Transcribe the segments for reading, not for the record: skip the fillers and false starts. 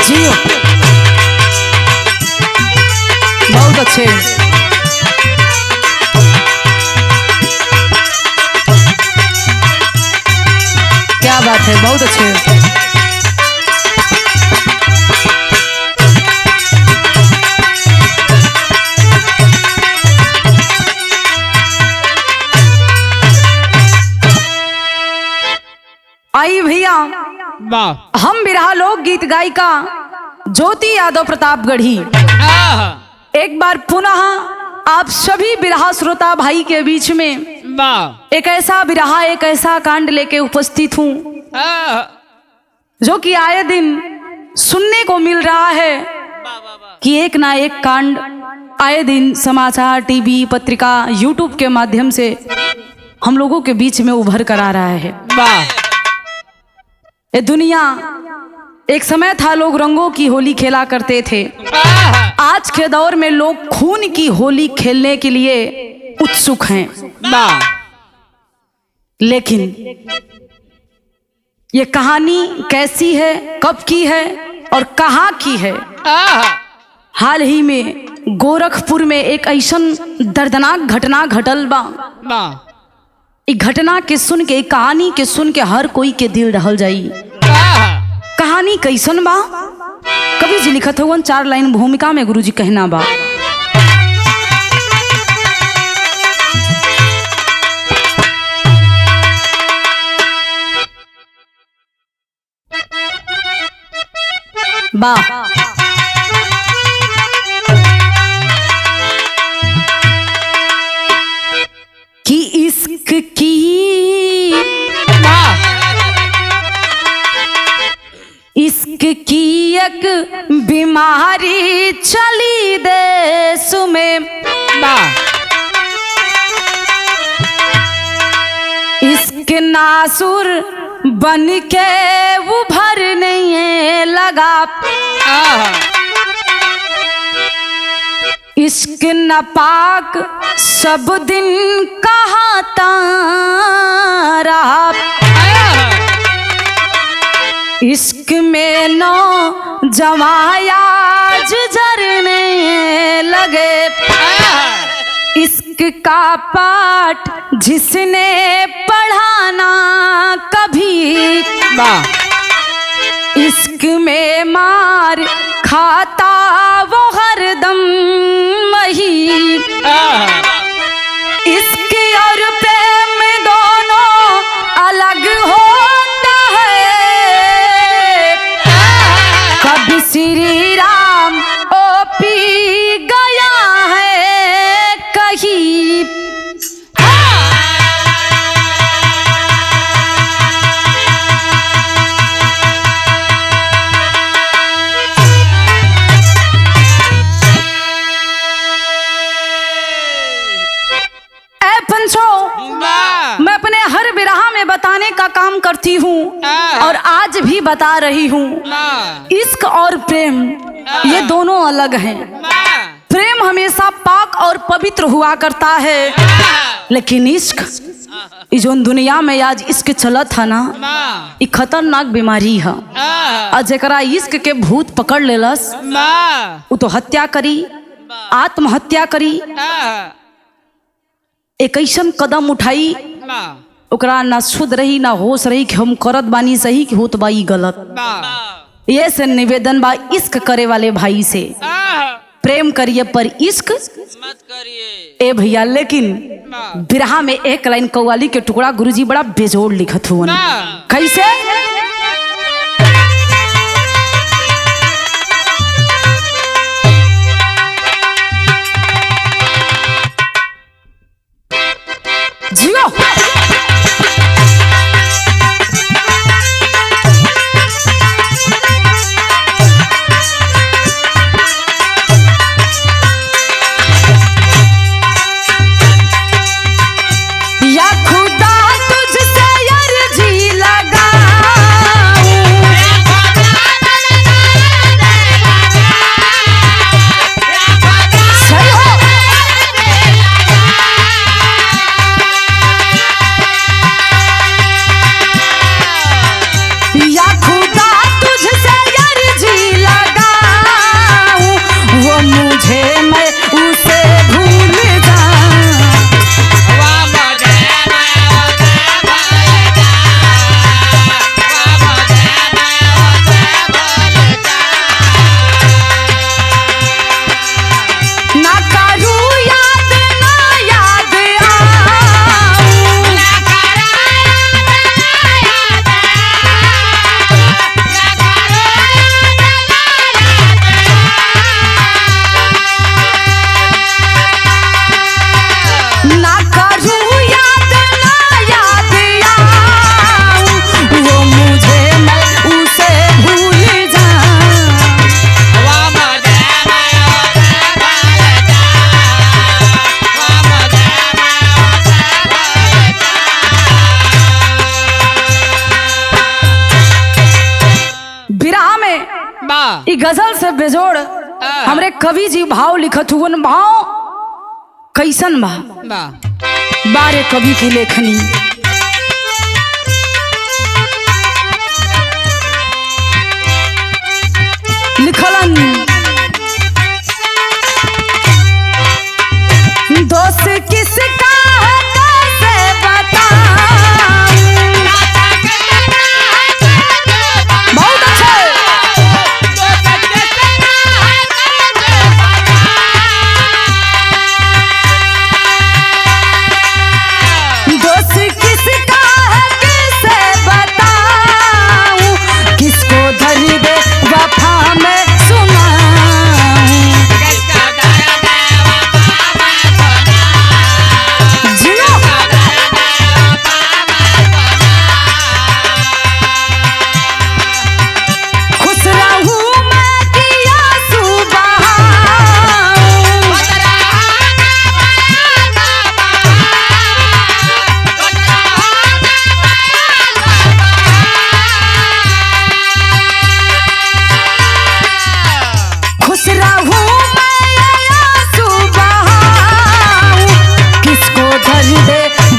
जियो बहुत अच्छे। क्या बात है, बहुत अच्छे। आई भैया, हम बिरहा लोक गीत गायिका ज्योति यादव प्रतापगढ़ी एक बार पुनः आप सभी बिरहा श्रोता भाई के बीच में एक ऐसा बिरहा, एक ऐसा कांड लेके उपस्थित हूँ जो कि आए दिन सुनने को मिल रहा है कि एक ना एक कांड आए दिन समाचार, टीवी, पत्रिका, यूट्यूब के माध्यम से हम लोगों के बीच में उभर कर आ रहा है। ये दुनिया, एक समय था लोग रंगों की होली खेला करते थे। आज के दौर में लोग खून की होली खेलने के लिए उत्सुक हैं। लेकिन ये कहानी कैसी है, कब की है और कहाँ की है? हाल ही में गोरखपुर में एक ऐसन दर्दनाक घटना घटल बा। घटना के सुन के, कहानी के सुन के हर कोई के दिल रहल जाई। कहानी कैसन बा? कवि जी लिखत हुआ 4 लाइन भूमिका में गुरुजी कहना बा। कि इश्क की इश्क की एक बीमारी चली देश में, इश्क नासुर बन के उभरने लगा। इश्क नापाक सब दिन कहता रहा। इश्क में नौजवान झरने लगे। इश्क का पाठ जिसने पढ़ाना कभी, इश्क में मार खाता वो हरदम वही। इश्क और प्रेम दोनों अलग होता है। कभी श्री राम ओ पी गया है कहीं। मैं अपने हर बिरहा में बताने का काम करती हूँ और आज भी बता रही हूँ। इश्क और प्रेम ये दोनों अलग हैं। प्रेम हमेशा पाक और पवित्र हुआ करता है, लेकिन इश्क जो दुनिया में आज इश्क चलत है ना, ये खतरनाक बीमारी है। और जरा इश्क के भूत पकड़ लेलस वो तो हत्या करी, आत्महत्या करी। एक ऐसन कदम उठाई ओकरा ना शुद्ध रही ना होश रही कि हम करत बानी सही कि होत बाई गलत। ये से निवेदन बा इश्क करे वाले भाई से, प्रेम करिए पर इश्क मत करिए ए भैया। लेकिन बिरहा में एक लाइन कव्वाली के टुकड़ा गुरुजी बड़ा बेजोड़ लिखत हुआ। कैसे? जियो या खुदा तुझसे अर्जी लगाए। में ई गजल से बेजोड़ हमरे कवि जी भाव लिखत हुवन। भाव कैसन बा बारे कवि की लेखनी। लिखलन दोस्त किसका है कैसे बताऊं। बहुत अच्छा दोस्त किसका है कैसे बताऊं। किसको धर दे वफा में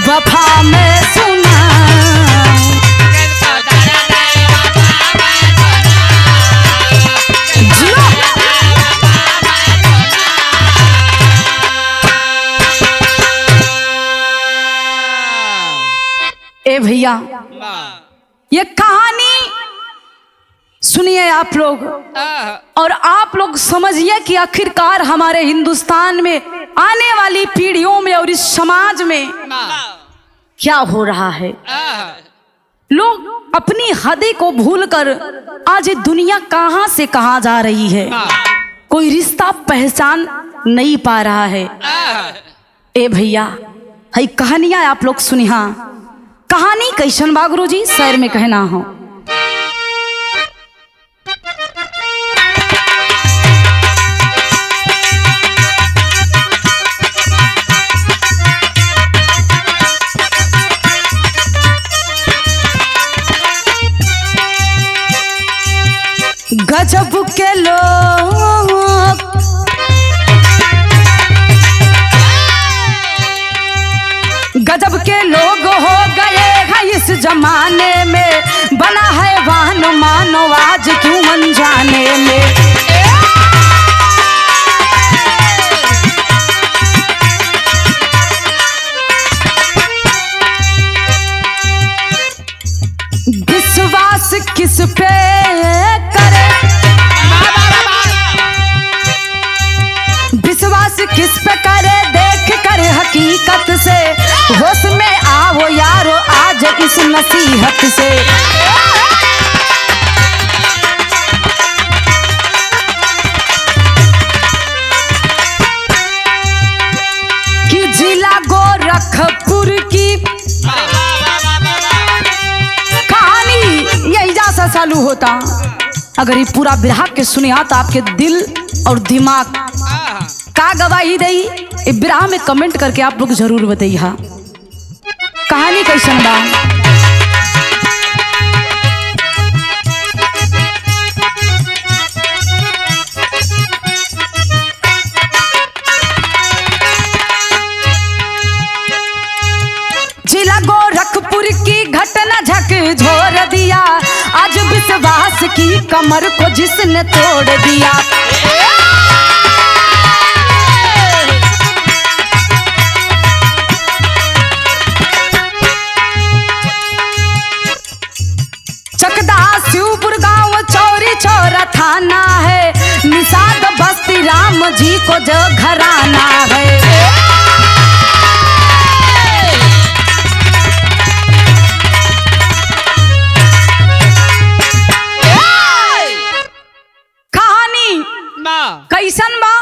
वफा में सुना। ए भैया ये कहानी सुनिए आप लोग और आप लोग समझिए कि आखिरकार हमारे हिंदुस्तान में आने वाली पीढ़ियों में और इस समाज में क्या हो रहा है। लोग अपनी हदें को भूलकर आज ये दुनिया कहां से कहां जा रही है। कोई रिश्ता पहचान नहीं पा रहा है। ए भैया हई कहानियां आप लोग सुनिहा। कहानी कैसन बा गुरुजी शहर में कहना हो। गजब के लोग गजब के लोग हो गए हैं इस जमाने में। बना है वाहन मानो आज क्यों अनजाने में। विश्वास किस पे करे विश्वास किस पे करे देख कर हकीकत से। होश में आओ यारो आज इस नसीहत से। कि जिला गोरखपुर की कहानी यही जैसा चालू होता। अगर ये पूरा बिरहा के सुने तो आपके दिल और दिमाग का गवाही दई। बिरहा में कमेंट करके आप लोग जरूर बताइए कहानी कैसन बा। जिला गोरखपुर की घटना झकझोर दिया। आज विश्वास की कमर को जिसने तोड़ दिया। शिवपुर गांव चौरी चौरा थाना है। निषाद बस्ती राम जी को जो घराना है। कहानी कैसन बा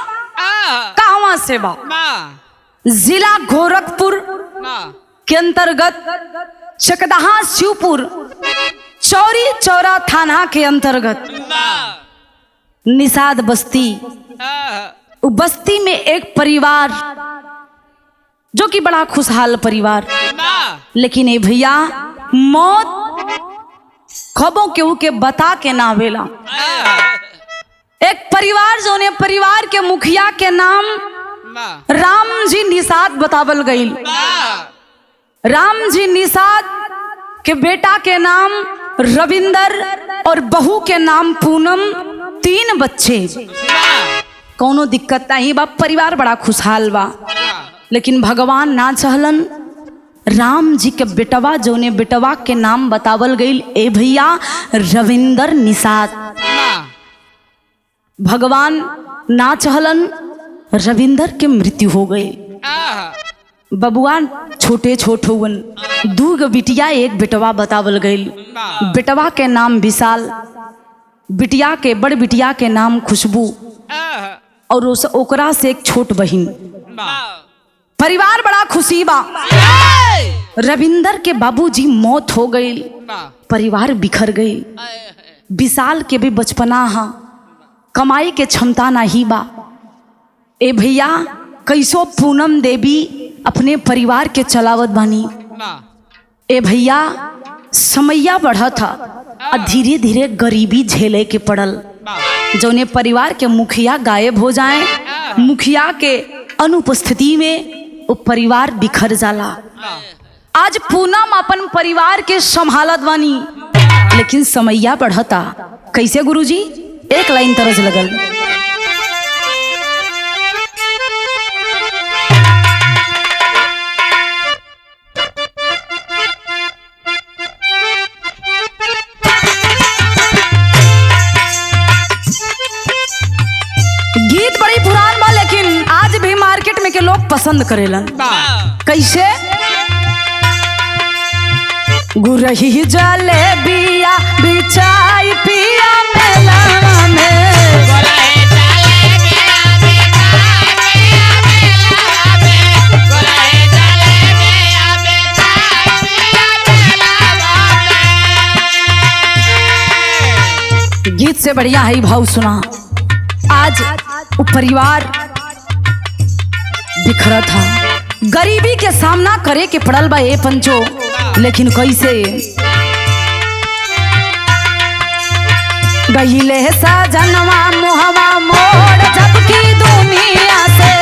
कहवा से बा। जिला गोरखपुर के अंतर्गत चकदहा शिवपुर चौरी चौरा थाना के अंतर्गत निषाद बस्ती। बस्ती में एक परिवार जो कि बड़ा खुशहाल परिवार। लेकिन ये भैया मौत खबों केहू के बता के ना वेला। एक परिवार जो ने परिवार के मुखिया के नाम राम जी निषाद बतावल गई। राम जी निषाद के बेटा के नाम रविंदर और बहू के नाम पूनम, 3 बच्चे। कोनो दिक्कत नहीं बा, परिवार बड़ा खुशहाल बा। लेकिन भगवान ना चाहलन, राम जी के बेटवा जो ने बेटवा के नाम बतावल गई ए भैया रविंदर निषाद। भगवान ना चाहलन, रविंदर के मृत्यु हो गई। बबुआ छोटे छोट हुवन, 2 बिटिया 1 बेटवा बतावल गई। बेटवा के नाम विशाल, बिटिया के बड़ बिटिया के नाम खुशबू और ओकरा से एक छोट बहिन। परिवार बड़ा खुशी बा। रविंदर के बाबूजी मौत हो गई, परिवार बिखर गई। विशाल के भी बचपना हा, कमाई के क्षमता नहीं बा। ए भैया कैसो पूनम देवी अपने परिवार के चलावत बानी। ए भैया समैया बढ़ा था और धीरे धीरे गरीबी झेले के पड़ल। जौने परिवार के मुखिया गायब हो जाए, मुखिया के अनुपस्थिति में वो परिवार बिखर जाला। आज पूनम अपन परिवार के संभालत बानी, लेकिन समैया बढ़ता। कैसे गुरुजी? एक लाइन तरस लगल। गीत बड़ी पुरान बा, लेकिन आज भी मार्केट में के लोग पसंद करेलन। कैसे? गुरही जलेबिया बिछाई पिया मेला में, गीत से बढ़िया है भाव सुना। आज वो परिवार बिखरा था, गरीबी के सामना करे के पड़ल बा ए पंचो। लेकिन कैसे? गहिले सजनवा मुहवा मोड़ झपकी दुनिया से,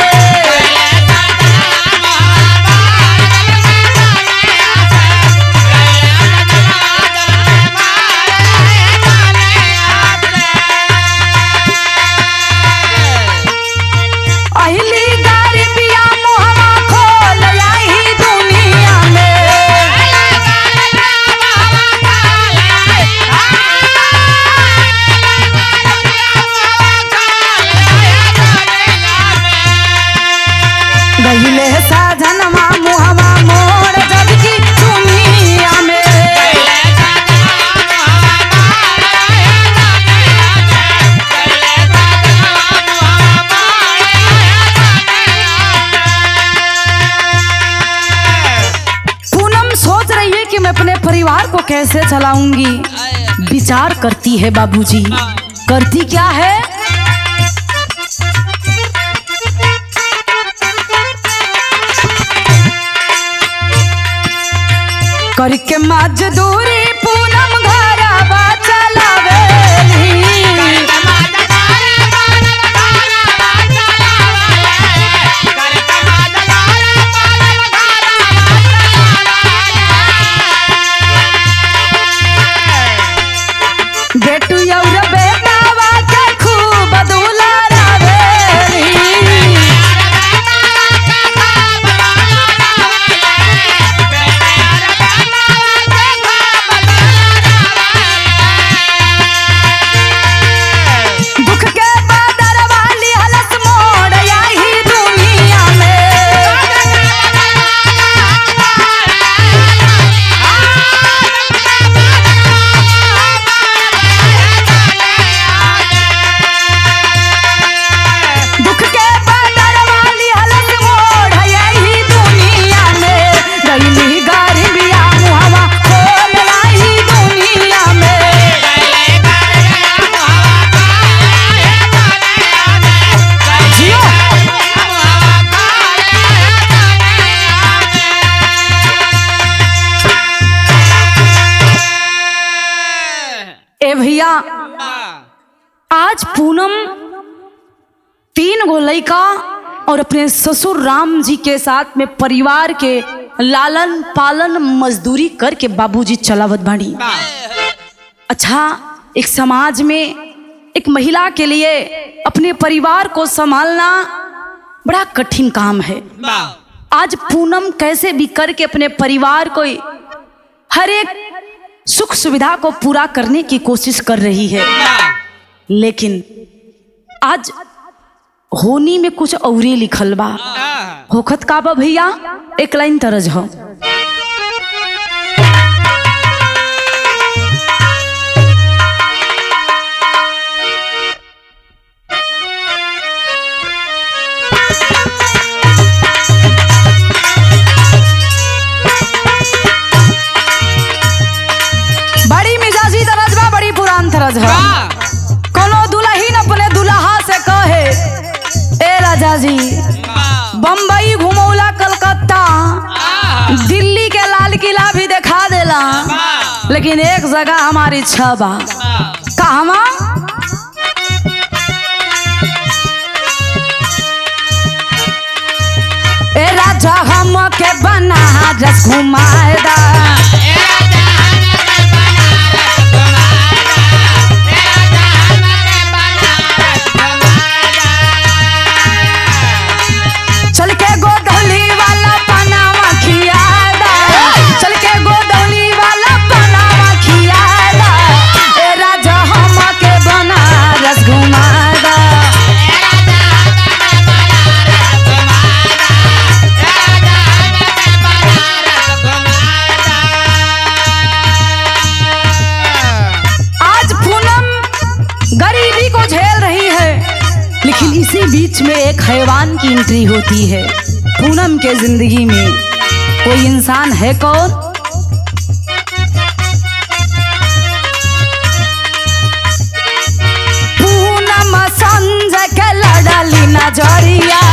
गहिले साजनवा मुहवा मोड़ झपकी दुनिया में। पूनम सोच रही है कि मैं अपने परिवार को कैसे चलाऊंगी। विचार करती है बाबूजी। करती क्या है? करके मजदूरी पूनम घरवा चलावेली। बेटू और बेटावा के खूब दुलारावेली। आज पूनम 3 गो लड़का और अपने ससुर राम जी के साथ में परिवार के लालन पालन मजदूरी करके बाबूजी चलावत बाड़ी। अच्छा, एक समाज में एक महिला के लिए अपने परिवार को संभालना बड़ा कठिन काम है। आज पूनम कैसे भी करके अपने परिवार को हर एक सुख सुविधा को पूरा करने की कोशिश कर रही है, लेकिन आज होनी में कुछ और ही लिखल बा। होखत का बा भैया, एक लाइन तरज हो। बड़ी मिजाजी तरज बा, बड़ी पुरान तरज हो। कोनो दुल्हन अपने दुल्हा से कहे, ए राजा जी बम्बई घुमौला, कलकत्ता, दिल्ली के लाल किला भी दिखा देला, लेकिन एक जगह हमारी इच्छा बा। कहवा? ए राजा हम के बनारस घुमाएदा, चल के गोदौली वाला पनामा खियादा, चल के गोदौली वाला पनामा खियादा, ए राजा हम के बनारस घुमादा। आज पूनम गरीबी को झेल रही है, लेकिन इसी बीच में एक हैवान की एंट्री होती है पूनम के जिंदगी में। कोई इंसान है कौन? पूनम संजय के लड़ली नजरिया,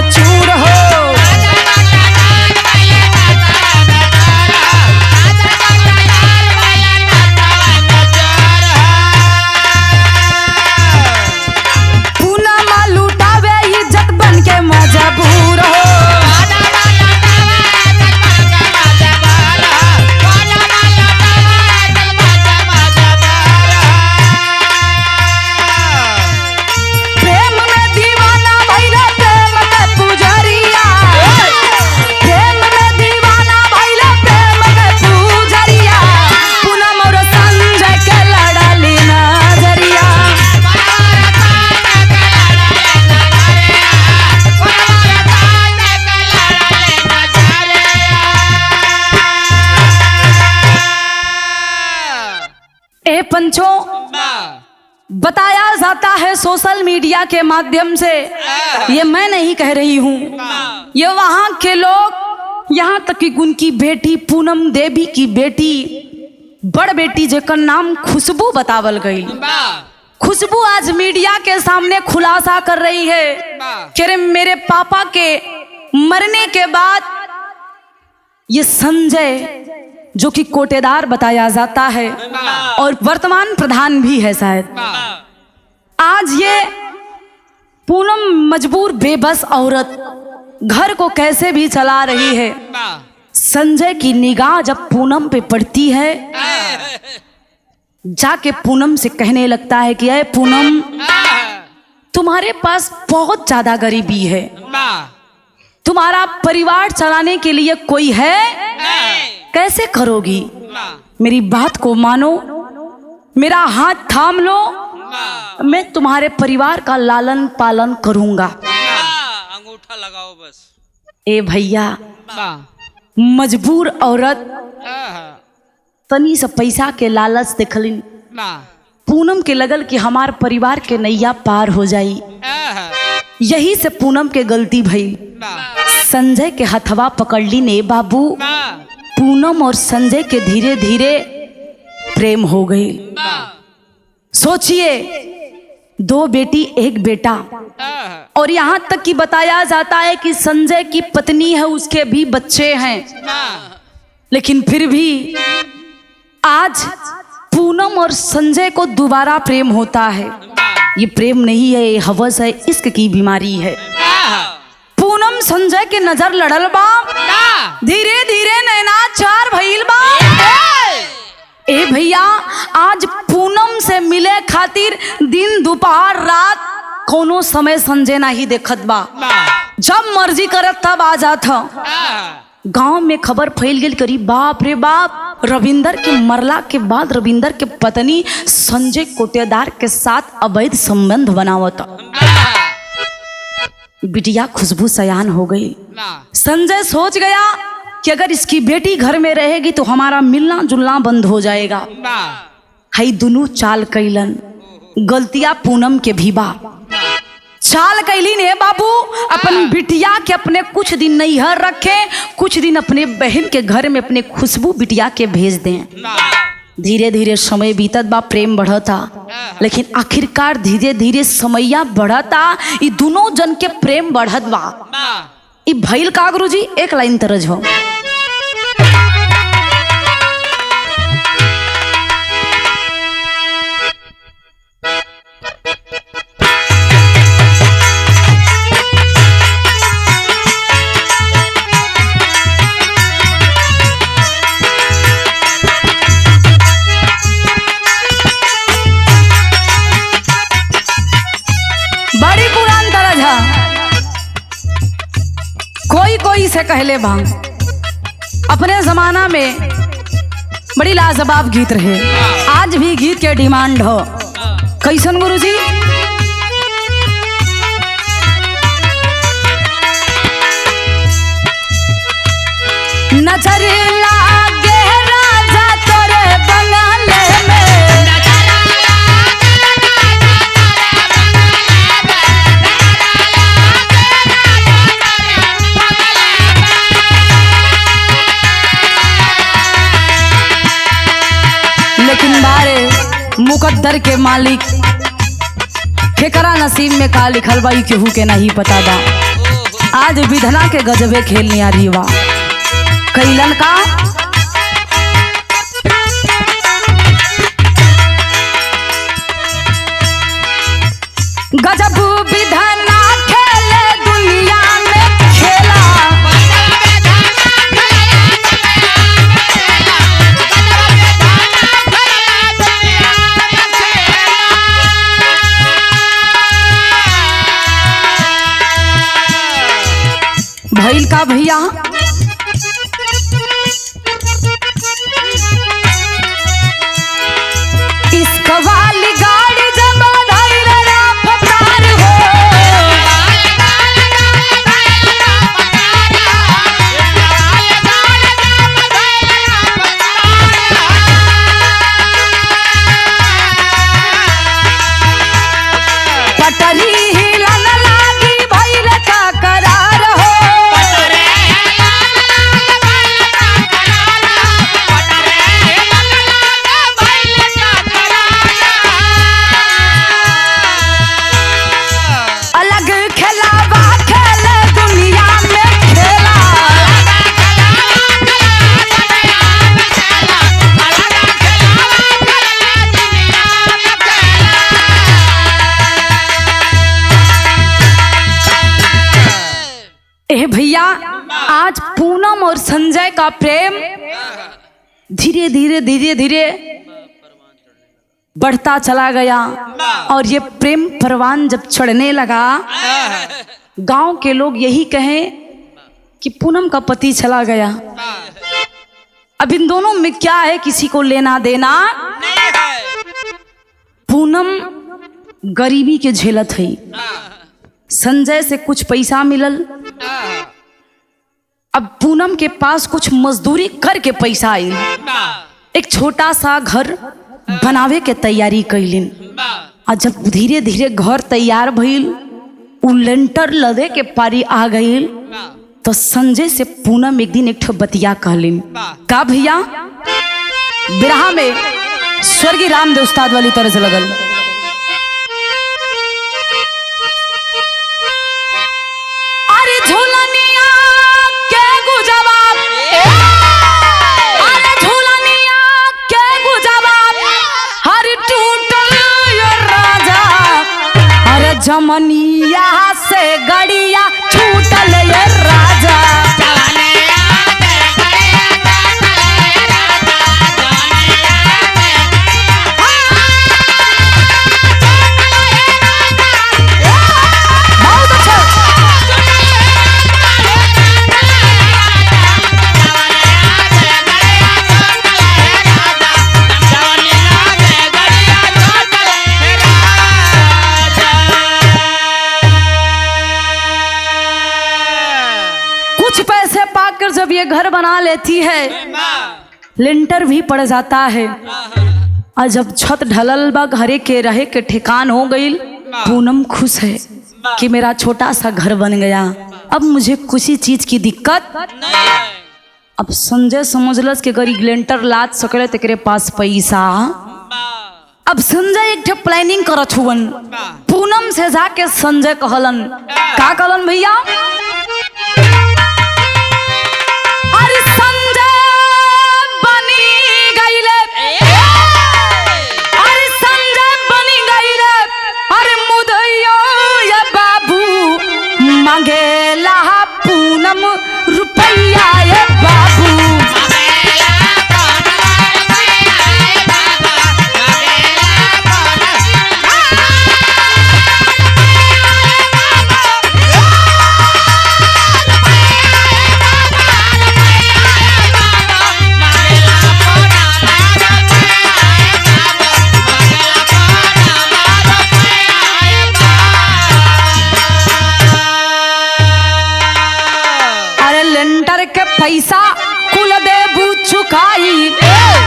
चूर हो। पूनम लुटावे इज्जत बन के मजबूर हो। पंचों, बताया जाता है सोशल मीडिया के माध्यम से, ये मैं नहीं कह रही हूँ, ये वहाँ के लोग, यहाँ तक कि उनकी बेटी पूनम देवी की बेटी, बड़ बेटी जेकर नाम खुशबू बतावल गई। खुशबू आज मीडिया के सामने खुलासा कर रही है कि मेरे पापा के मरने के बाद ये संजय, जो कि कोटेदार बताया जाता है और वर्तमान प्रधान भी है शायद, आज ये पूनम मजबूर बेबस औरत घर को कैसे भी चला रही है। संजय की निगाह जब पूनम पे पड़ती है, जाके पूनम से कहने लगता है कि अरे पूनम, तुम्हारे पास बहुत ज्यादा गरीबी है, तुम्हारा परिवार चलाने के लिए कोई है, कैसे करोगी? मेरी बात को मानो, मेरा हाथ थाम लो, मैं तुम्हारे परिवार का लालन पालन करूंगा। अंगूठा लगाओ बस। ए भैया मजबूर औरत तनी से पैसा के लालच देखलिन, पूनम के लगल कि हमार परिवार के नैया पार हो जाई। यही से पूनम के गलती भई। संजय के हथवा पकड़ली ने बाबू। पूनम और संजय के धीरे धीरे प्रेम हो गई। सोचिए, 2 बेटी 1 बेटा, और यहाँ तक कि बताया जाता है कि संजय की पत्नी है, उसके भी बच्चे हैं। लेकिन फिर भी आज पूनम और संजय को दोबारा प्रेम होता है। ये प्रेम नहीं है, ये हवस है, इश्क की बीमारी है। पूनम संजय के नजर लड़ल बा, धीरे धीरे नैना चार भइल बा। ए भैया, आज पूनम से मिले खातिर दिन दोपहर रात कोनो समय संजय नहीं देखत बा। जब मर्जी करत तब आ जात। गांव में खबर फैल गई, करी बाप रे बाप, रविंदर के मरला के बाद रविंदर के पत्नी संजय कोटेदार के साथ अवैध संबंध बनावत। बिटिया खुशबू सयान हो गई। संजय सोच गया कि अगर इसकी बेटी घर में रहेगी तो हमारा मिलना जुलना बंद हो जाएगा। हई दोनों चाल कैलन। गलतियां पूनम के भी बा। चाल कैली ने बाबू, अपन बिटिया के अपने कुछ दिन नैहर रखे, कुछ दिन अपने बहन के घर में अपने खुशबू बिटिया के भेज दें। धीरे धीरे समय बीतत बा, प्रेम बढ़ता। लेकिन आखिरकार धीरे धीरे समैया बढ़ता, ये दोनों जन के प्रेम बढ़त बा। ये भइल का गुरुजी, एक लाइन तरज हो। कोई से कहले बा, अपने जमाना में बड़ी लाजवाब गीत रहे, आज भी गीत के डिमांड हो। कैसन गुरुजी? नजर लागे राजा तोरे बंगाले में, लेकिन बारे मुकद्दर के मालिक केकरा नसीब में का लिखल बा केहू के नहीं पता बा। आज विधना के गजबे खेलने आ रही बा। कैलन का गजब विधना खेले दुनिया में खेला। भइल का भैया, इश्क वाली गाड़ी जब धइल रफ्तार हो, पटरी हिलन लागी भइल का करार हो। अलग खेलावा खेले दुनिया में खेला। ए भैया, आज पूनम और संजय का प्रेम धीरे धीरे धीरे धीरे बढ़ता चला गया। और ये प्रेम परवान जब चढ़ने लगा, गांव के लोग यही कहें कि पूनम का पति चला गया। अब इन दोनों में क्या है, किसी को लेना देना। पूनम गरीबी के झेलत है। संजय से कुछ पैसा मिलल, अब पूनम के पास कुछ मजदूरी करके पैसा आई, एक छोटा सा घर बनावे के तैयारी कैलिन। और जब धीरे धीरे घर तैयार भइल, उ लेंटर लदे के पारी आ गई, तो संजय से पूनम एक दिन एक ठो बतिया कहलिन। का भैया बिरहा में स्वर्गीय रामदेव उस्ताद वाली तरह से लगल। अरे झूलनिया के गुजवाब, अरे झूलनिया के गुजवाब, हर टूटल ये राजा, अरे जमनिया से गड़िया छूटल ये राजा। जब ये घर बना लेती है, लिंटर भी पड़ जाता है, और जब छत ढलल बा, घरे के रहे के ठिकान हो गई, पूनम खुश है कि मेरा छोटा सा घर बन गया, अब मुझे किसी चीज की दिक्कत। अब संजय समझलस कि अगर लिंटर लाद सकले तेरे पास पैसा। अब संजय एक प्लानिंग करत हुवन, पूनम से जाके संजय कहलन। का कहलन भैया? अरे संजय बनी गईले, अरे संजय बनी गईले, अरे मुदैया ये बाबू मांगेला पूनम रुपया ये बाबू। पैसा कुल देबू चुकाई,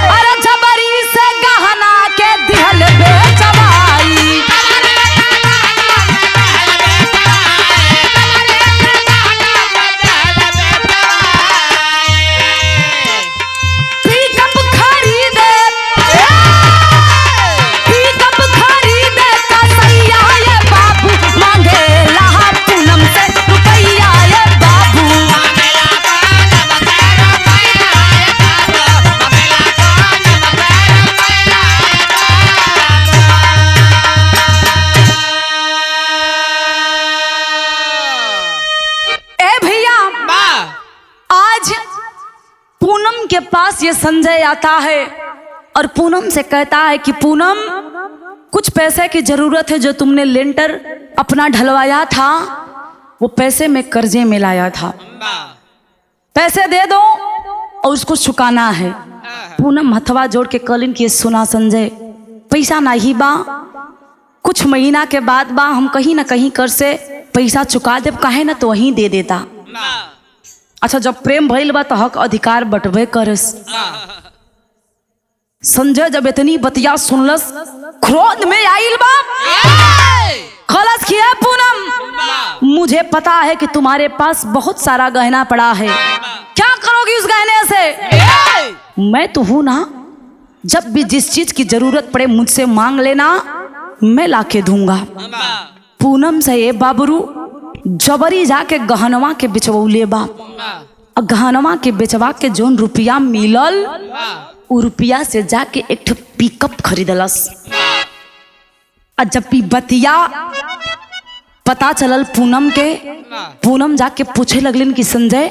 अरे जबरी से गहना के दिहल बेचवाई। पिकअप खरीदे, पिकअप खरीदे कसैया ये बाबू मांगेला पूनम से रुपया ये बाबू। पूनम के पास ये संजय आता है और पूनम से कहता है कि पूनम, कुछ पैसे की जरूरत है, जो तुमने लेंटर अपना ढलवाया था वो पैसे में कर्जे में लाया था, पैसे दे दो और उसको चुकाना है। पूनम हथवा जोड़ के कहलिन कि सुना संजय, पैसा नहीं बा, कुछ महीना के बाद बा, हम कहीं ना कहीं कर से पैसा चुका देब, काहे ना तो वहीं दे देता। अच्छा, जब प्रेम भइल बा तो हक अधिकार बटवे करस। संजय जब इतनी बतिया सुनलस, क्रोध में आइल बा, खलस किया पूनम, मुझे पता है कि तुम्हारे पास बहुत सारा गहना पड़ा है, क्या करोगी उस गहने से? मैं तो हूं ना, जब भी जिस चीज की जरूरत पड़े मुझसे मांग लेना, मैं लाके दूंगा। पूनम से ये बाबरू जबरी जाके गहनवा के बिचवौले बा, गहनवा के बेचवा के जोन रुपया मिलल, उ रुपया से जाके एक पिकअप खरीदलस। और जब बतिया पता चलल पूनम के, पूनम जाके पूछे लगलिन कि संजय,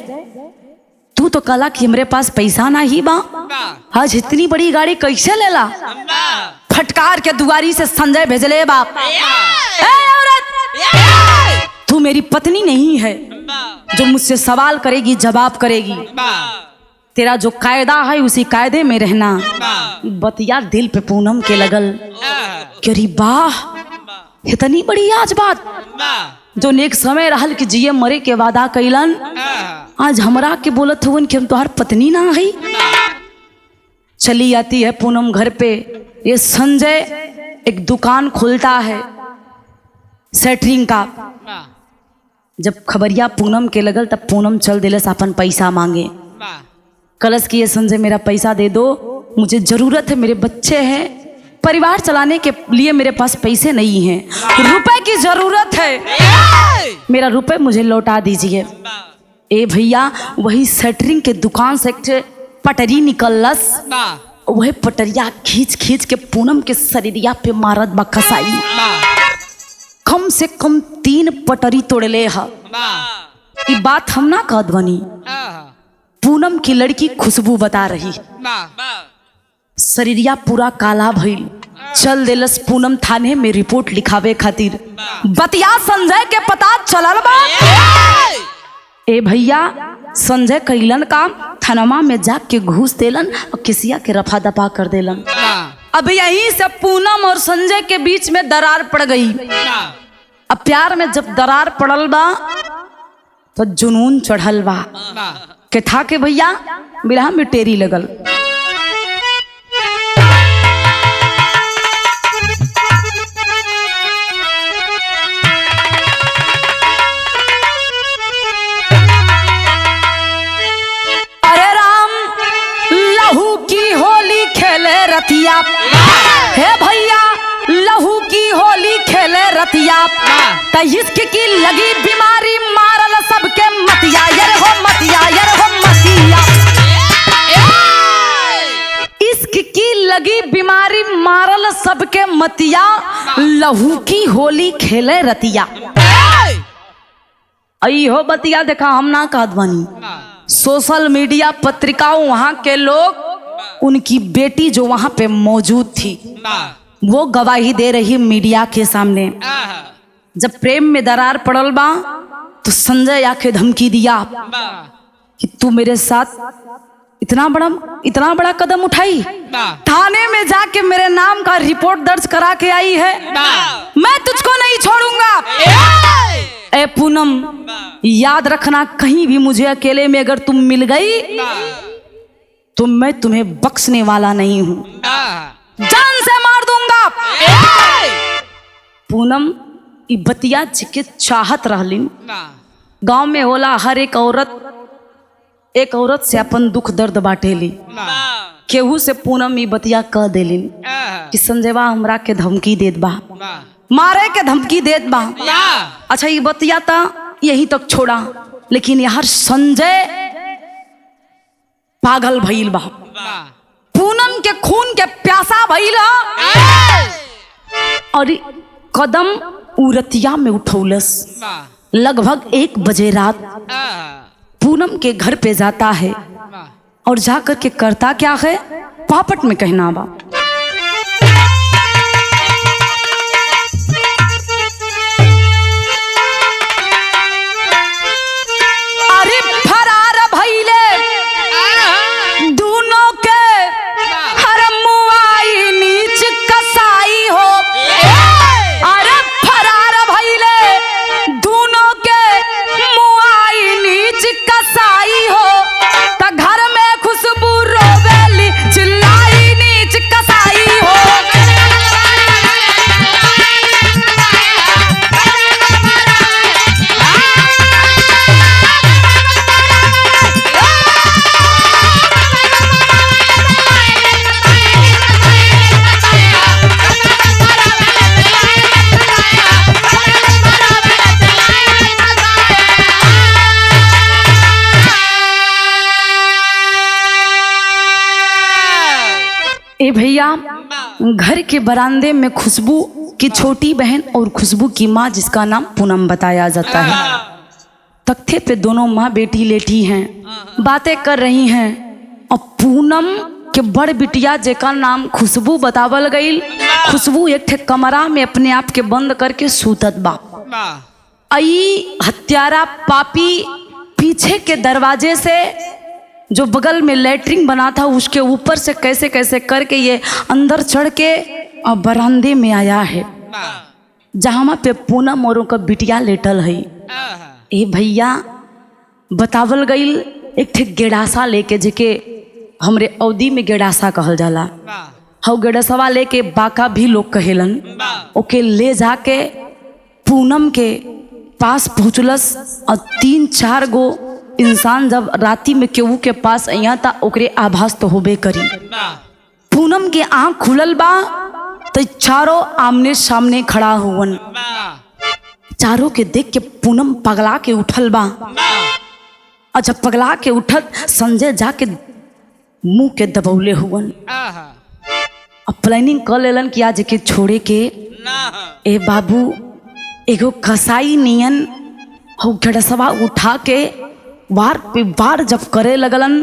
तू तो कला कि हमरे पास पैसा ना ही बा, आज इतनी बड़ी गाड़ी कैसे लेला? फटकार के दुआरी से संजय भेजले बाप, तू मेरी पत्नी नहीं है जो मुझसे सवाल करेगी जवाब करेगी, तेरा जो कायदा है उसी कायदे में रहना। बतिया दिल पे पूनम के लगल कि अरे वाह, इतनी बड़ी आज बात। जो नेक समय रहल कि जिये मरे के वादा कैलन, आज हमरा के बोलत हुवन कि हम तोहार पत्नी ना है। चली आती है पूनम घर पे। ये संजय एक दुकान खोलता है सेटरिंग का। जब खबरिया पूनम के लगल तब पूनम चल दिलस अपन पैसा मांगे। कलश की ये संजय मेरा पैसा दे दो, मुझे जरूरत है, मेरे बच्चे हैं, परिवार चलाने के लिए मेरे पास पैसे नहीं हैं, रुपए की जरूरत है, मेरा रुपए मुझे लौटा दीजिए। ए भैया वही सेटरिंग के दुकान से पटरी निकलस, वही पटरिया खींच खींच के पूनम के शरीरिया पे मारत बा कसाई। कम से कम 3 पटरी तोड़ले है। ये बात हम ना कहत बनी, पूनम की लड़की खुशबू बता रही। शरीरिया पूरा काला भइल। चल देलस पूनम थाने में रिपोर्ट लिखावे खातिर। बतिया संजय के पता चलल बा। ए भैया संजय कैलन काम, थानमा में जाके घूस देलन और किसिया के रफा दफा कर देलन। अब यहीं से पूनम और संजय के बीच में दरार पड़ गई। अब प्यार में जब दरार पड़ल बा तो जुनून चढ़ल बा के था के भैया बिरहा में टेरी लगल। अरे राम लहू की होली खेले रतिया, हे भैया लहू की होली खेले रतिया, त इश्क की लगी बीमारी मारल सबके मतिया, यार हो मतिया, यार हो मतिया। इश्क की लगी बीमारी मारल सबके मतिया, लहू की होली खेले रतिया। आई हो बतिया देखा हम ना कहत बानी। सोशल मीडिया पत्रिकाओं वहां के लोग, उनकी बेटी जो वहां पे मौजूद थी वो गवाही दे रही मीडिया के सामने। जब प्रेम में दरार पड़ल बा तो संजय आके धमकी दिया कि तू मेरे साथ इतना बड़ा कदम उठाई, थाने में जाके मेरे नाम का रिपोर्ट दर्ज करा के आई है, मैं तुझको नहीं छोड़ूंगा। ए पूनम याद रखना, कहीं भी मुझे अकेले में अगर तुम मिल गई तो मैं तुम्हें बख्शने वाला नहीं हूं, जान से मार दूंगा। पूनम बतिया जी के चाहत रहलिन। गांव में होला हर एक औरत से अपन दुख दर्द बांटेली। केहू से पूनम ई बतिया कह देलिन कि संजयवा हमरा के धमकी देत बा, मारे के धमकी देत बा। अच्छा ये बतिया था यही तक छोड़ा, लेकिन यार संजय पागल भइल बा, पूनम के खून के प्यासा भइल और कदम उरतिया में उठौलस। लगभग 1 बजे रात पूनम के घर पे जाता है और जाकर के करता क्या है, पापट में कहना बा। अरे फरार भइले दोनों के, हर मुआई नीच कसाई हो। अरे फरार भइले दोनों के, मुआई नीच कसाई हो। त घर में खुशबू रोवेली चिल्लाई नीच कसाई हो। ए भैया घर के बरामदे में खुशबू की छोटी बहन और खुशबू की माँ, जिसका नाम पूनम बताया जाता है, तख्ते पे दोनों माँ बेटी लेटी हैं, बातें कर रही हैं। और पूनम के बड़ बिटिया जेका नाम खुशबू बतावल गई, खुशबू एक ठे कमरा में अपने आप के बंद करके सूतत बा। आई हत्यारा पापी पीछे के दरवाजे से, जो बगल में लैट्रिन बना था, उसके ऊपर से कैसे कैसे करके ये अंदर चढ़ के और बरामदे में आया है। जहाँ पे पूनम और का बिटिया लेटल है। ए भैया बतावल गई एक ठे गेड़ासा लेके, जेके हमरे अवधि में गेड़ासा कहल जाला। हौ गेड़सवा लेके बाका भी लोग कहेलन। ओके ले जाके पूनम के पास पहुँचलस और 3-4 गो इंसान जब राती में केहू के पास अइया ता ओकरे आभास तो होबे करी। पूनम के आँख खुलल बा तो चारों आमने सामने खड़ा हुवन। चारों के देख के पूनम पगला के उठल बा। और जब पगला के उठत संजय जाके मुंह के दबौले हुवन। अब प्लानिंग कर लेलन कि आज के छोड़े के। ए बाबू एगो कसाई नियन हो गड़सवा उठा के बार पे बार जब करे लगलन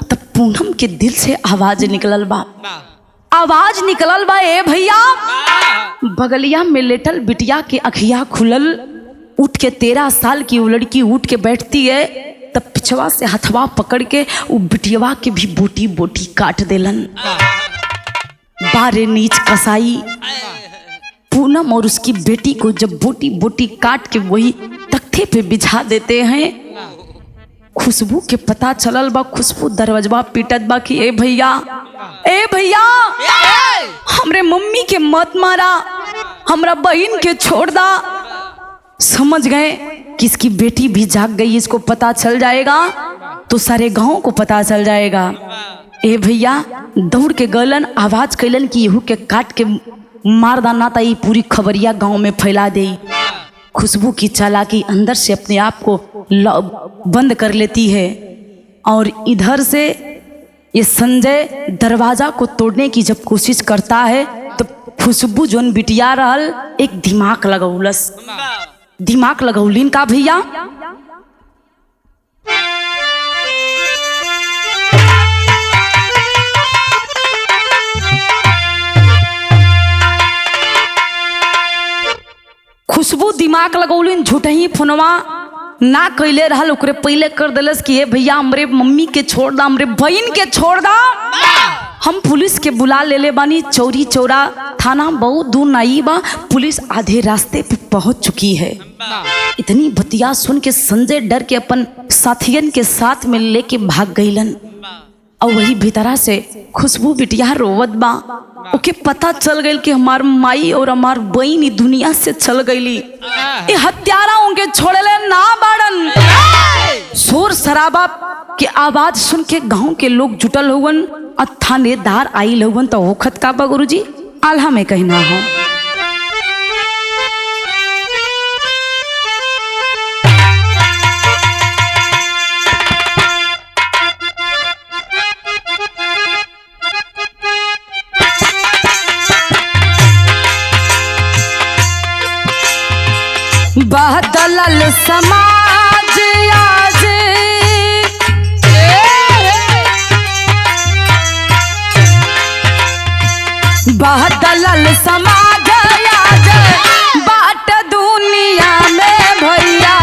तब पूनम के दिल से आवाज निकलल बा। आवाज निकलल बा ए भैया। बगलिया में लेटल बिटिया के अखिया खुलल। उठ के 13 साल की वो लड़की उठ के बैठती है तब पिछवा से हथवा पकड़ के वो बिटियावा के भी बोटी बोटी काट देलन। बारे नीच कसाई पूनम और उसकी बेटी को जब बोटी बोटी काट के वही तख्ते पे बिछा देते हैं। खुशबू के पता चलल बा। खुशबू दरवाजा पीटत बा कि ए भैया हमरे मम्मी के मत मारा, हमरा बहन के छोड़ दा। समझ गए कि इसकी बेटी भी जाग गई, इसको पता चल जाएगा तो सारे गांव को पता चल जाएगा। ए भैया दौड़ के गलन, आवाज कैलन कि यहू के काट के मार दाना था, ये पूरी खबरिया गांव में फैला दे। खुशबू की चालाकी अंदर से अपने आप को बंद कर लेती है और इधर से ये संजय दरवाजा को तोड़ने की जब कोशिश करता है तो खुशबू जोन बिटिया रहल एक दिमाग लगौलस। दिमाग लगौलिन का भैया। खुशबू दिमाग लगौलिन, झूठही फोनवा ना कैले रहल ओकरे पहले कर दिलस कि ए भैया हमरे मम्मी के छोड़ दा, हमरे बहन के छोड़ दा। हम पुलिस के बुला ले बानी। चौरी चौरा थाना बहुत दूर नहीं बा, पुलिस आधे रास्ते पे पहुंच चुकी है। इतनी बतिया सुन के संजय डर के अपन साथियन के साथ में लेके भाग गईलन। और वही भीतरा से खुशबू बिटिया रोवत बा। ओके पता चल गई कि हमार माई और हमार बहन दुनिया से चल गईली। ये हत्यारा उनके छोड़ले ना बाड़न। शोर शराबा के आवाज सुन के गांव के लोग जुटल हुवन और थानेदार आइल हुवन। तो होखत का बा गुरुजी, आल्हा में कहना हो। बदलल समाज आज, बदलल समाज आज बाट दुनिया में भैया।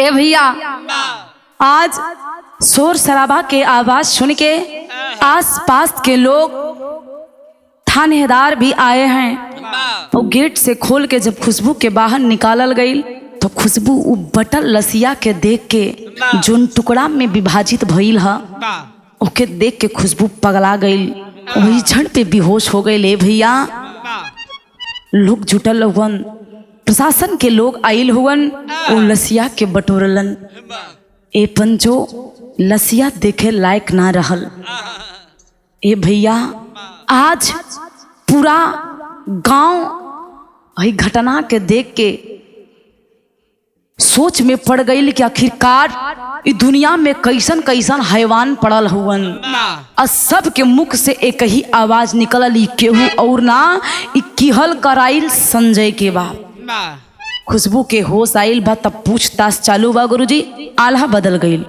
ए भैया, आज शोर शराबा के आवाज सुन के आस पास के लोग, थानेदार भी आए हैं। और गेट से खोल के जब खुशबू के बाहर निकालल गई तो खुशबू उ बटल लसिया के देख के जोन टुकड़ा में विभाजित भइल ह ओके देख के खुशबू पगला गई, वही क्षण पे बेहोश हो गई। ले भैया, लोग जुटल हुवन, प्रशासन के लोग आइल हुवन, वो लसिया के बटोरलन। ए पंचो लसिया देखे लायक ना रहल। ए भैया, आज पूरा गांव वही घटना के देख के सोच में पड़ गई कि आखिरकार इस दुनिया में कैसन कैसन हैवान पड़ल हुवन। और सब के मुख से एक ही आवाज निकलल, केहू और ना, किहल कराइल संजय के बाप। खुशबू के होश आइल बा, तब पूछताछ चालू बा। गुरुजी, आल्हा बदल गई।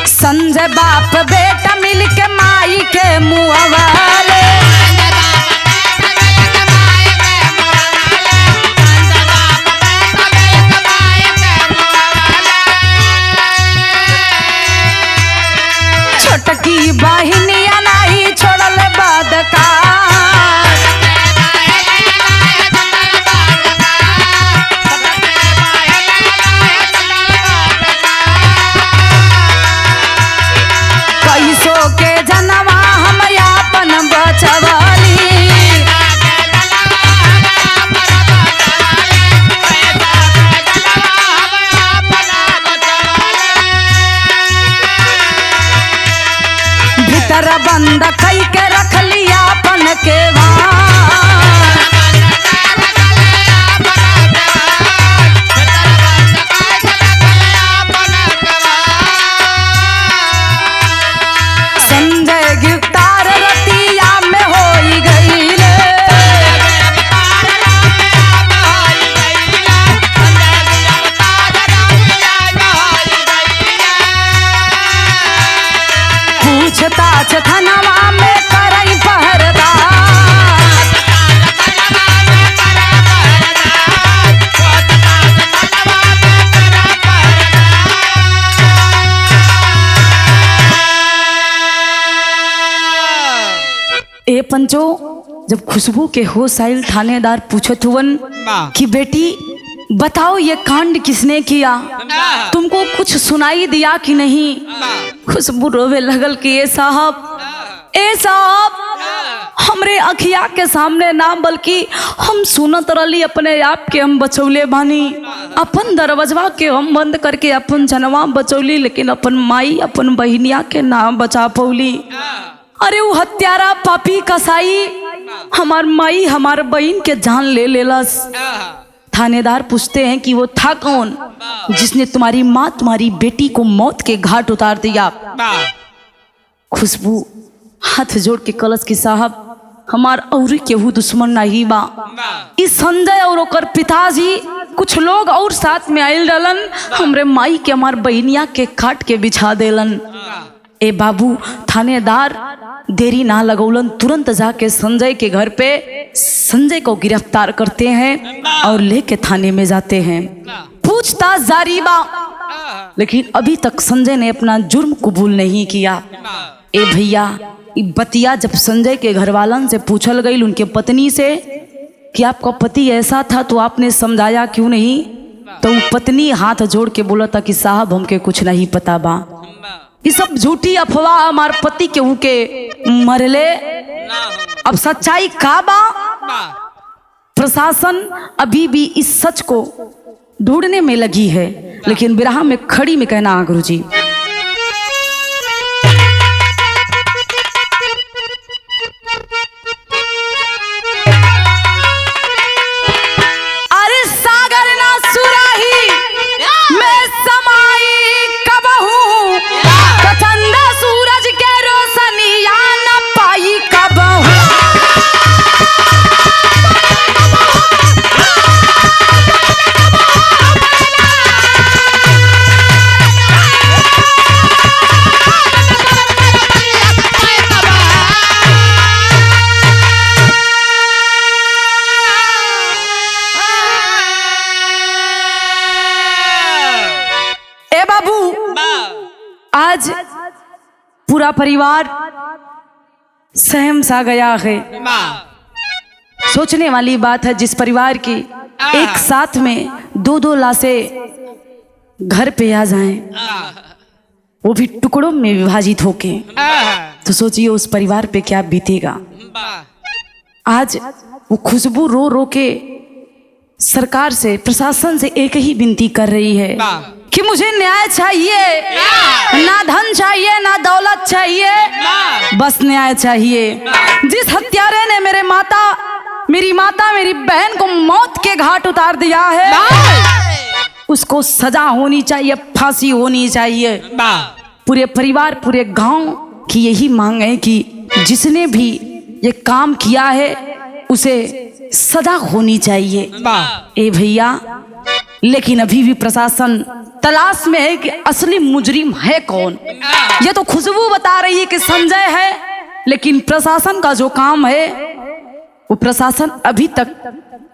संजय बाप बेटा मिलके माई के मुआवाले, छोटकी बहिनिया नहीं छोड़ल बदकार, के जनवा हम अपन बचवाली, भीतर बंद कई के रख लिया अपन के थनवा में करई पहरदार, ए पंचो, जब खुशबू के होश आइल, थानेदार पूछत हुवन कि बेटी बताओ ये कांड किसने किया, तुमको कुछ सुनाई दिया कि नहीं। खुशबू रोवे लगल कि ए साहब हमरे अखिया के सामने ना, बल्कि हम सुनत रही अपने आप के हम बचौले बानी, अपन दरवाजा के हम बंद करके अपन जनवा बचौली, लेकिन अपन माई अपन बहिनिया के ना बचा पौली। अरे वो हत्यारा पापी कसाई हमार माई हमार बहन के जान ले लेलस। थानेदार पूछते हैं कि वो था कौन जिसने तुम्हारी माँ तुम्हारी बेटी को मौत के घाट उतार दिया। खुशबू हाथ जोड़ के कलश की साहब हमार और केहू दुश्मन नहीं बा। इस संजय और ओकर पिताजी कुछ लोग और साथ में आयल डलन, हमरे माई के हमार बहनिया के काट के बिछा देलन। ए बाबू, थानेदार देरी ना लगौलन, तुरंत जाके संजय के घर पे संजय को गिरफ्तार करते हैं और लेके थाने में जाते हैं। पूछताछ जारी बा, लेकिन अभी तक संजय ने अपना जुर्म कबूल नहीं किया। ए भैया, बतिया जब संजय के घर वालन से पूछल गई, उनके पत्नी से, कि आपका पति ऐसा था तो आपने समझाया क्यों नहीं, तो वो पत्नी हाथ जोड़ के बोला था कि साहब हमके कुछ नहीं पता बा, ये सब झूठी अफवाह, हमार पति के के मरले। अब सच्चाई का बा? प्रशासन अभी भी इस सच को ढूंढने में लगी है, लेकिन बिरहा में खड़ी में कहना गुरुजी। आज पूरा परिवार सहम सा गया है। सोचने वाली बात है, जिस परिवार की एक साथ में दो लाशें घर पे आ जाएं, वो भी टुकड़ों में विभाजित होके, तो सोचिए उस परिवार पे क्या बीतेगा। आज वो खुशबू रो रो के सरकार से, प्रशासन से एक ही विनती कर रही है कि मुझे न्याय चाहिए, ना धन चाहिए ना दौलत चाहिए, बस न्याय चाहिए। जिस हत्यारे ने मेरी माता मेरी बहन को मौत के घाट उतार दिया है, उसको सजा होनी चाहिए, फांसी होनी चाहिए। पूरे परिवार पूरे गांव की यही मांग है कि जिसने भी ये काम किया है उसे सजा होनी चाहिए। ए भैया, लेकिन अभी भी प्रशासन तलाश में है कि असली मुजरिम है कौन। ये तो खुशबू बता रही है कि संजय है, लेकिन प्रशासन का जो काम है वो प्रशासन अभी तक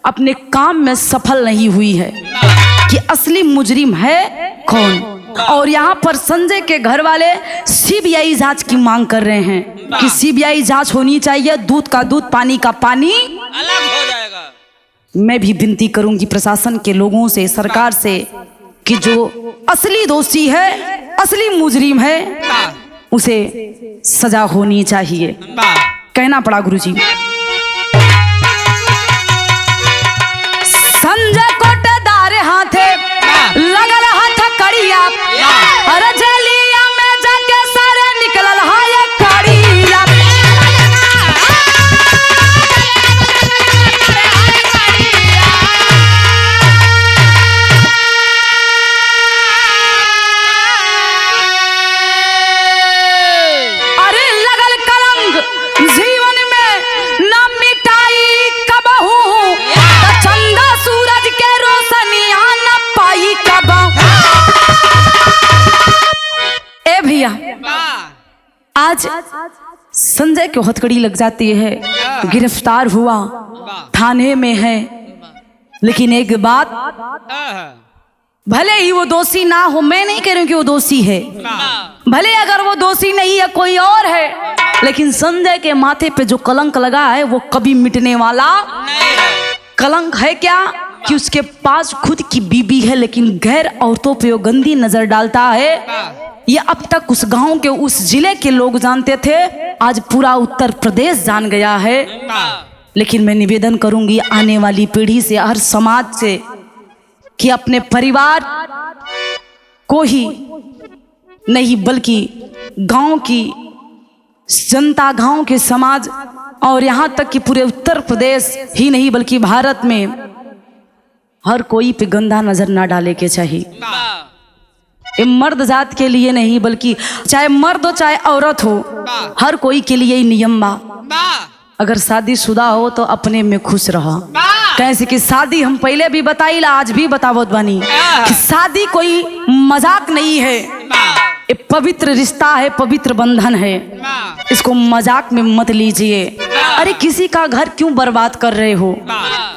अपने काम में सफल नहीं हुई है कि असली मुजरिम है कौन। और यहाँ पर संजय के घर वाले सीबीआई जांच की मांग कर रहे हैं कि सीबीआई जांच होनी चाहिए, दूध का दूध पानी का पानी अलग हो जाएगा। मैं भी विनती करूंगी प्रशासन के लोगों से, सरकार से, कि जो असली दोषी है, असली मुजरिम है, उसे सजा होनी चाहिए। कहना पड़ा गुरुजी। संजय कोटेदार हाथे लगल हाथ कड़िया, अरे जलिया में जाके सारे निकलल हाय कड़िया। अरे लगल कलंक जीवन में न मिटाई कबहू, चंदा सूरज के रोशनिया न पाई कबहू। ए भैया, आज संजय को हथकड़ी लग जाती है, गिरफ्तार हुआ, थाने में है, लेकिन एक बात, भले ही वो दोषी ना हो, मैं नहीं कह रही हूं कि वो दोषी है, भले अगर वो दोषी नहीं है कोई और है, लेकिन संजय के माथे पे जो कलंक लगा है वो कभी मिटने वाला कलंक है। क्या कि उसके पास खुद की बीबी है, लेकिन गैर औरतों पे वो गंदी नजर डालता है। ये अब तक उस गांव के, उस जिले के लोग जानते थे, आज पूरा उत्तर प्रदेश जान गया है। लेकिन मैं निवेदन करूंगी आने वाली पीढ़ी से, हर समाज से, कि अपने परिवार को ही नहीं बल्कि गांव की जनता, गांव के समाज, और यहाँ तक कि पूरे उत्तर प्रदेश ही नहीं बल्कि भारत में हर कोई पे गंदा नजर ना डाले के चाहिए। ये मर्द जात के लिए नहीं बल्कि चाहे मर्द हो चाहे औरत हो, हर कोई के लिए नियम बा। अगर शादीशुदा हो तो अपने में खुश रहा। कैसे कि शादी, हम पहले भी बताइला, आज भी बतावत बानी कि शादी कोई मजाक नहीं है, ये पवित्र रिश्ता है, पवित्र बंधन है, इसको मजाक में मत लीजिए। अरे किसी का घर क्यों बर्बाद कर रहे हो?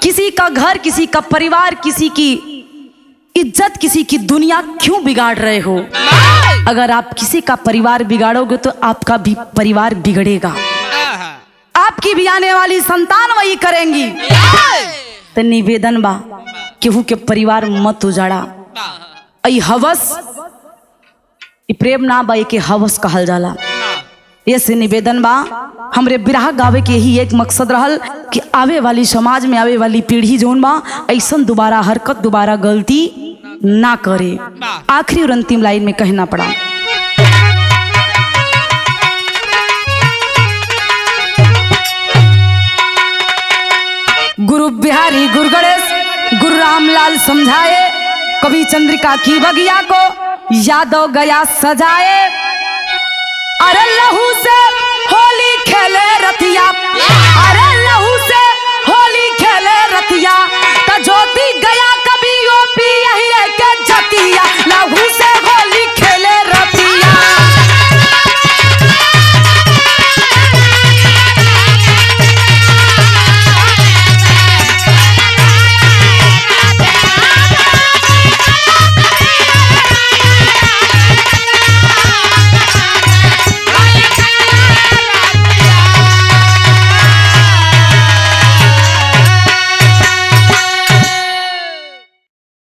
किसी का घर, किसी का परिवार, किसी की इज्जत, किसी की दुनिया क्यों बिगाड़ रहे हो? अगर आप किसी का परिवार बिगाड़ोगे तो आपका भी परिवार बिगड़ेगा, आपकी भी आने वाली संतान वही करेंगी। तो निवेदन बा, केहू के परिवार मत उजाड़ा। आई हवस, प्रेम ना बा, के हवस कहल जाला। ऐसे निवेदन बा, हमरे बिरहा गावे के ही एक मकसद रहल कि आवे वाली समाज में, आवे वाली पीढ़ी जोन बा, ऐसा दोबारा हरकत, दोबारा गलती ना करे। आखिरी और अंतिम लाइन में कहना पड़ा, गुरु बिहारी गुरु गणेश गुरु रामलाल समझाए, कभी चंद्रिका की बगिया को यादव गया सजाए। अरे लहू से